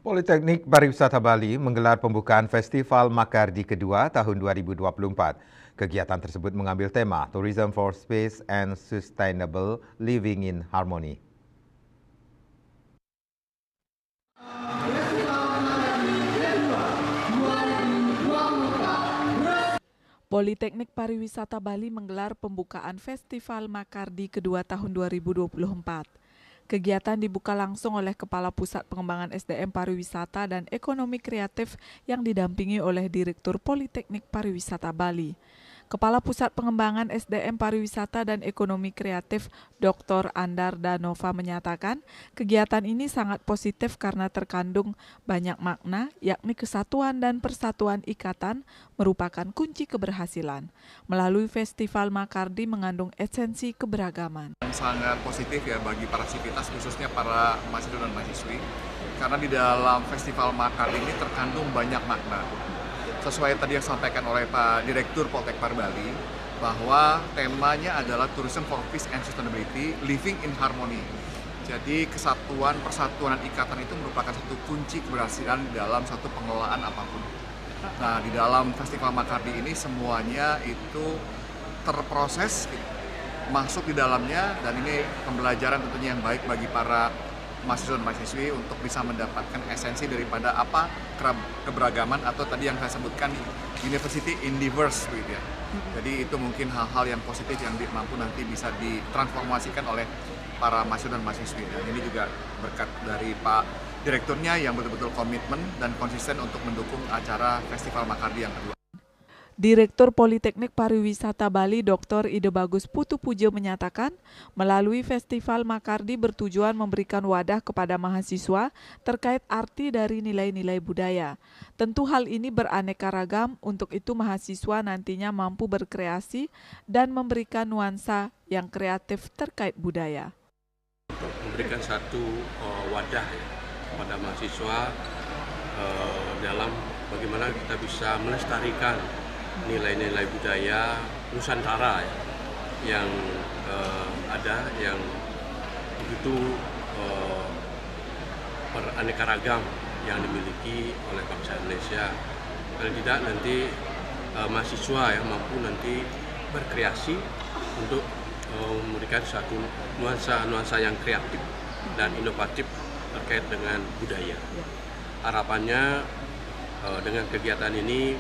Politeknik Pariwisata Bali menggelar pembukaan Festival Makardi kedua tahun 2024. Kegiatan tersebut mengambil tema Tourism for Space and Sustainable Living in Harmony. Politeknik Pariwisata Bali menggelar pembukaan Festival Makardi kedua tahun 2024. Kegiatan dibuka langsung oleh Kepala Pusat Pengembangan SDM Pariwisata dan Ekonomi Kreatif yang didampingi oleh Direktur Politeknik Pariwisata Bali. Kepala Pusat Pengembangan SDM Pariwisata dan Ekonomi Kreatif Dr. Andar Danova menyatakan kegiatan ini sangat positif karena terkandung banyak makna, yakni kesatuan dan persatuan ikatan merupakan kunci keberhasilan. Melalui Festival Makardi mengandung esensi keberagaman. Sangat positif ya bagi para sivitas, khususnya para mahasiswa dan mahasiswi, karena di dalam Festival Makardi ini terkandung banyak makna. Sesuai tadi yang disampaikan oleh Pak Direktur Poltek Bali, bahwa temanya adalah Tourism for Peace and Sustainability, Living in Harmony. Jadi kesatuan, persatuan, dan ikatan itu merupakan satu kunci keberhasilan dalam satu pengelolaan apapun. Nah, di dalam Festival Makardi ini semuanya itu terproses, masuk di dalamnya, dan ini pembelajaran tentunya yang baik bagi para mahasiswa dan mahasiswi untuk bisa mendapatkan esensi daripada apa keberagaman atau tadi yang saya sebutkan University in Diverse gitu ya. Jadi itu mungkin hal-hal yang positif yang mampu nanti bisa ditransformasikan oleh para mahasiswa dan mahasiswi. Dan ini juga berkat dari Pak Direkturnya yang betul-betul komitmen dan konsisten untuk mendukung acara Festival Makardi yang kedua. Direktur Politeknik Pariwisata Bali Dr. Ide Bagus Putu Pujo menyatakan, melalui Festival Makardi bertujuan memberikan wadah kepada mahasiswa terkait arti dari nilai-nilai budaya. Tentu hal ini beraneka ragam, untuk itu mahasiswa nantinya mampu berkreasi dan memberikan nuansa yang kreatif terkait budaya. Memberikan satu wadah kepada mahasiswa dalam bagaimana kita bisa melestarikan nilai-nilai budaya Nusantara yang ada, yang begitu beraneka ragam yang dimiliki oleh bangsa Indonesia. Paling tidak nanti mahasiswa yang mampu nanti berkreasi untuk memberikan suatu nuansa yang kreatif dan inovatif terkait dengan budaya. Harapannya dengan kegiatan ini,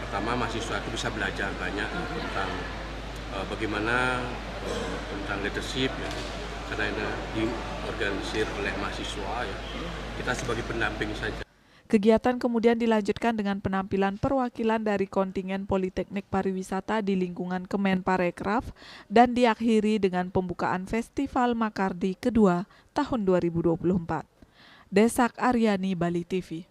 pertama mahasiswa itu bisa belajar banyak tentang bagaimana tentang leadership ya, karena diorganisir oleh mahasiswa ya. Kita sebagai pendamping saja. Kegiatan kemudian dilanjutkan dengan penampilan perwakilan dari kontingen Politeknik Pariwisata di lingkungan Kemenparekraf dan diakhiri dengan pembukaan Festival Makardi kedua tahun 2024. Desak Aryani, Bali TV.